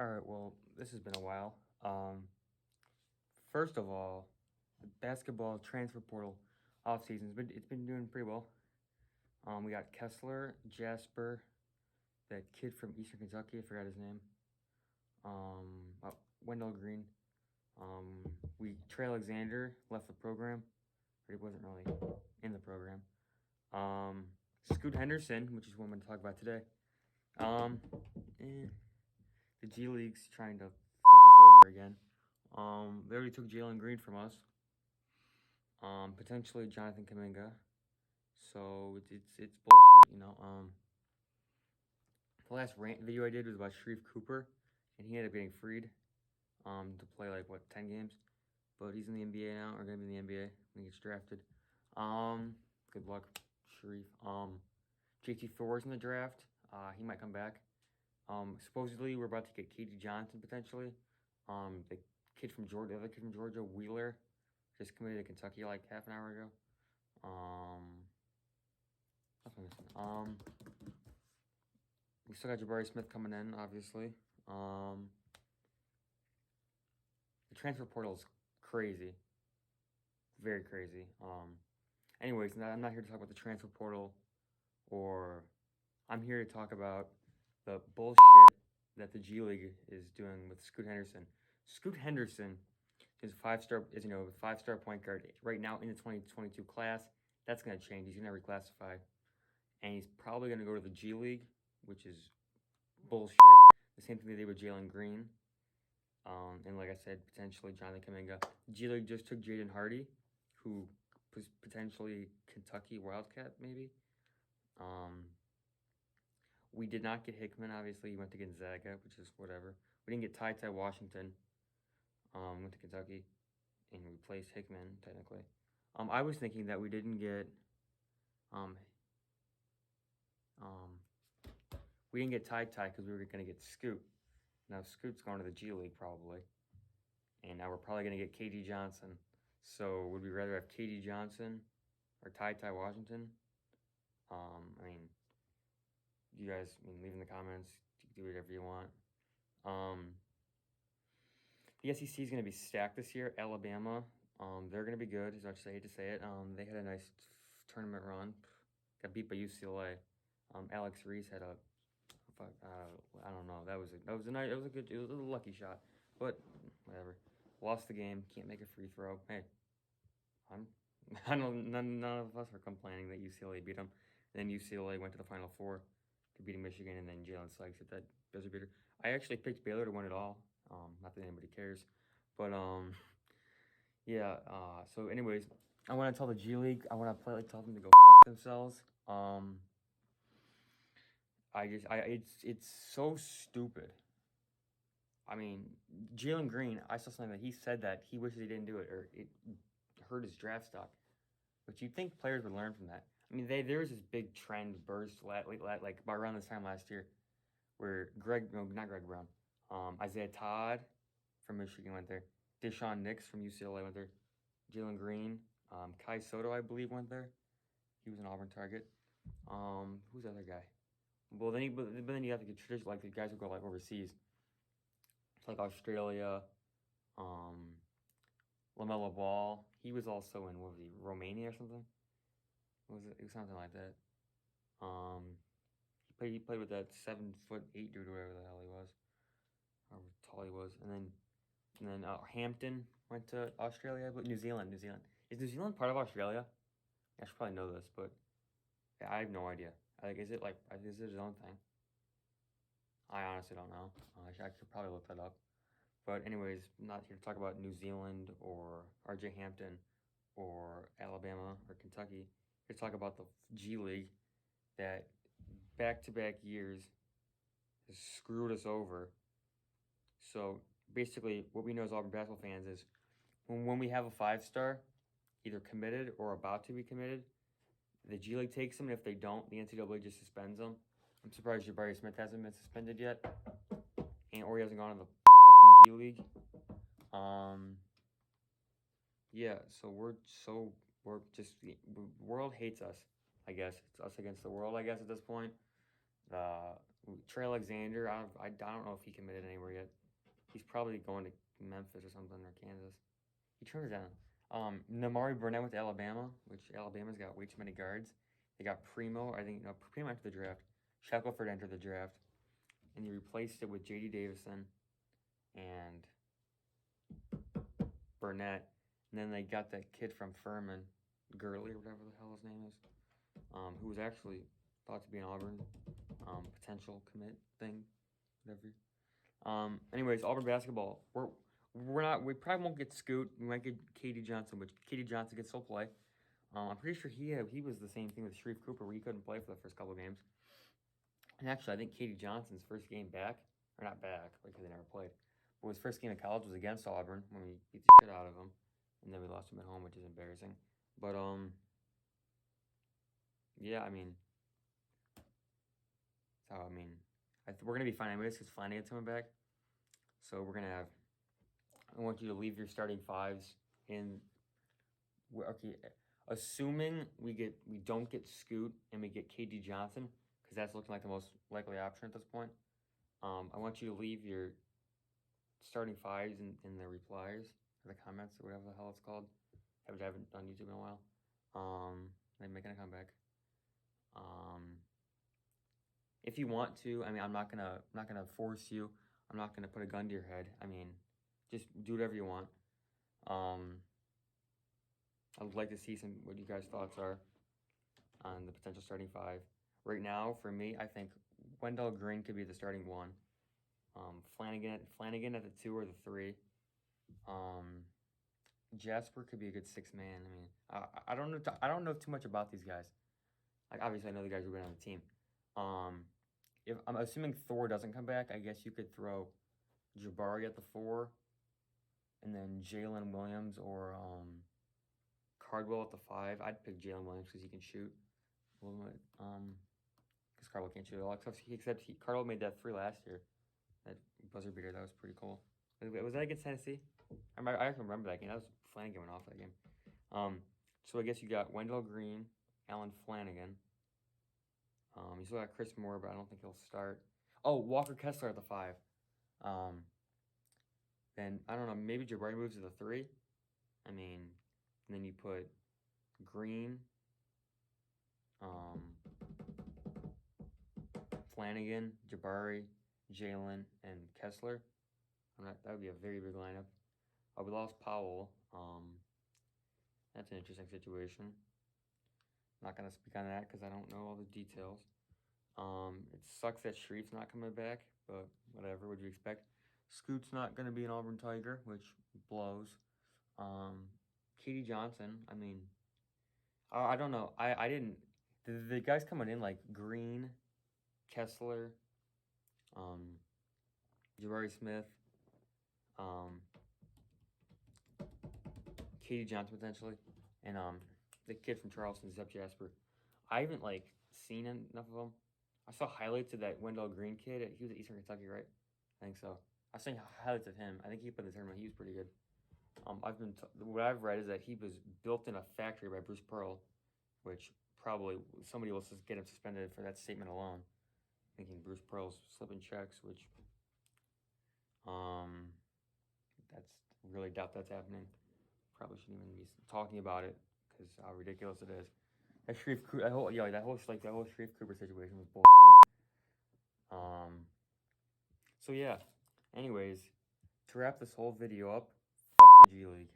All right, well, this has been a while. First of all, the basketball transfer portal off season it's been doing pretty well. We got Kessler, Jasper, that kid from Eastern Kentucky, I forgot his name. Wendell Green. Trey Alexander left the program, but he wasn't really in the program. Scoot Henderson, which is what I'm going to talk about today. The G League's trying to fuck us over again. They already took Jalen Green from us. Potentially Jonathan Kaminga. So it's bullshit. The last rant video I did was about Sharif Cooper, and he ended up getting freed. To play 10 games, but he's in the NBA now, or gonna be in the NBA when he gets drafted. Good luck, Sharif. JT Thor's in the draft. He might come back. Supposedly we're about to get KD Johnson potentially. The kid from Georgia, the other kid from Georgia, Wheeler, just committed to Kentucky like half an hour ago. We still got Jabari Smith coming in, obviously. The transfer portal is crazy, very crazy. Anyways, I'm not here to talk about the transfer portal, or I'm here to talk about the bullshit that the G League is doing with Scoot Henderson. Scoot Henderson is a five-star point guard right now in the 2022 class. That's gonna change. He's gonna reclassify, and he's probably gonna go to the G League, which is bullshit. The same thing they did with Jalen Green. And like I said, potentially Jonathan Kaminga. G League just took Jaden Hardy, who was potentially Kentucky Wildcat, maybe. We did not get Hickman, obviously. He went to Gonzaga, which is whatever. We didn't get Ty Washington. Went to Kentucky and replaced Hickman, technically. I was thinking that we didn't get Ty because we were gonna get Scoot. Now Scoot's going to the G League probably, and now we're probably gonna get KD Johnson. So would we rather have KD Johnson or Ty Washington? You guys, leave in the comments. You can do whatever you want. The SEC is gonna be stacked this year. Alabama, they're gonna be good. As much as I hate to say it, they had a nice tournament run. Got beat by UCLA. Alex Reese had a I don't know. It was a lucky shot, but whatever. Lost the game. Can't make a free throw. Hey, I know none of us are complaining that UCLA beat them. Then UCLA went to the Final Four to beat Michigan, and then Jalen Sykes hit that buzzer beater. I actually picked Baylor to win it all. Not that anybody cares, but yeah. So anyways, I want to tell the G League. I want to tell them to go fuck themselves. It's so stupid. Jalen Green, I saw something that he said that he wishes he didn't do it, or it hurt his draft stock. But you'd think players would learn from that. There was this big trend burst like about around this time last year, where not Greg Brown, Isaiah Todd from Michigan went there, Deshaun Nix from UCLA went there, Jalen Green, Kai Soto I believe went there. He was an Auburn target. Who's the other guy? Well, then you have to get traditional, like the guys who go overseas. It's like Australia, LaMelo Ball. He was also in Romania or something. It was something like that. He played with that 7'8" dude, or whatever the hell he was, however tall he was. And then Hampton went to Australia, but New Zealand. Is New Zealand part of Australia? I should probably know this, but I have no idea. Is it its own thing? I honestly don't know. I could probably look that up. But anyways, I'm not here to talk about New Zealand or RJ Hampton or Alabama or Kentucky. Here to talk about the G League that back-to-back years has screwed us over. So basically, what we know as Auburn basketball fans is when we have a 5-star, either committed or about to be committed, the G League takes them, and if they don't, the NCAA just suspends them. I'm surprised Jabari Smith hasn't been suspended yet, or he hasn't gone to the fucking G League. Yeah, so the world hates us, I guess. It's us against the world, I guess, at this point. Trey Alexander, I don't know if he committed anywhere yet. He's probably going to Memphis or something, or Kansas. He turned it down. Namari Burnett with Alabama, which Alabama's got way too many guards. They got Primo, I think, no, Primo entered the draft. Shackelford entered the draft. And you replaced it with J.D. Davison and Burnett. And then they got that kid from Furman, Gurley, or whatever the hell his name is, who was actually thought to be an Auburn potential commit thing, whatever. Anyways, Auburn basketball. We probably won't get Scoot. We might get Katie Johnson, which Katie Johnson can still play. I'm pretty sure he was the same thing with Sharif Cooper, where he couldn't play for the first couple of games. And actually, I think Katie Johnson's first game back, or not back, because they never played, but his first game in college was against Auburn when we beat the shit out of them, and then we lost him at home, which is embarrassing. But yeah, I mean, so I mean, we're gonna be fine anyways because Flanagan's coming back. So we're gonna have. I want you to leave your starting fives in. Okay, assuming we don't get Scoot and we get KD Johnson, because that's looking like the most likely option at this point. I want you to leave your starting fives in the replies or the comments or whatever the hell it's called. I haven't done YouTube in a while. They're making a comeback. If you want to, I mean, I'm not gonna force you. I'm not gonna put a gun to your head. I mean, just do whatever you want. I would like to see what you guys' thoughts are on the potential starting five. Right now, for me, I think Wendell Green could be the starting one. Flanagan at the 2 or the 3. Jasper could be a good 6-man. I mean, I don't know. I don't know too much about these guys. Like, obviously, I know the guys who've been on the team. If I'm assuming Thor doesn't come back, I guess you could throw Jabari at the 4, and then Jalen Williams or Cardwell at the 5. I'd pick Jalen Williams because he can shoot a little bit. Because Cardwell can't shoot at all. Except Cardwell made that 3 last year. That buzzer beater, that was pretty cool. Was that against Tennessee? I can remember that game. That was Flanagan went off that game. So I guess you got Wendell Green, Alan Flanagan. You still got Chris Moore, but I don't think he'll start. Oh, Walker Kessler at the 5. Then I don't know. Maybe Jabari moves to the 3. I mean, and then you put Green, Flanagan, Jabari, Jalen, and Kessler. That would be a very big lineup. We lost Powell. That's an interesting situation. I'm not gonna speak on that because I don't know all the details. It sucks that Sharif's not coming back, but whatever. Would you expect? Scoot's not gonna be an Auburn Tiger, which blows. Katie Johnson. I mean, I don't know. I didn't. The guys coming in like Green, Kessler, Jabari Smith, Katie Johnson potentially, and the kid from Charleston, Zep Jasper. I haven't like seen enough of them. I saw highlights of that Wendell Green kid. He was at Eastern Kentucky, right? I think so. I was seeing highlights of him. I think he put in the tournament. He was pretty good. What I've read is that he was built in a factory by Bruce Pearl, which probably somebody will just get him suspended for that statement alone. Thinking Bruce Pearl's slipping checks, which that's really doubt that's happening. Probably shouldn't even be talking about it because how ridiculous it is. That whole Sharif Cooper situation was bullshit. So yeah. Anyways, to wrap this whole video up, fuck the G League.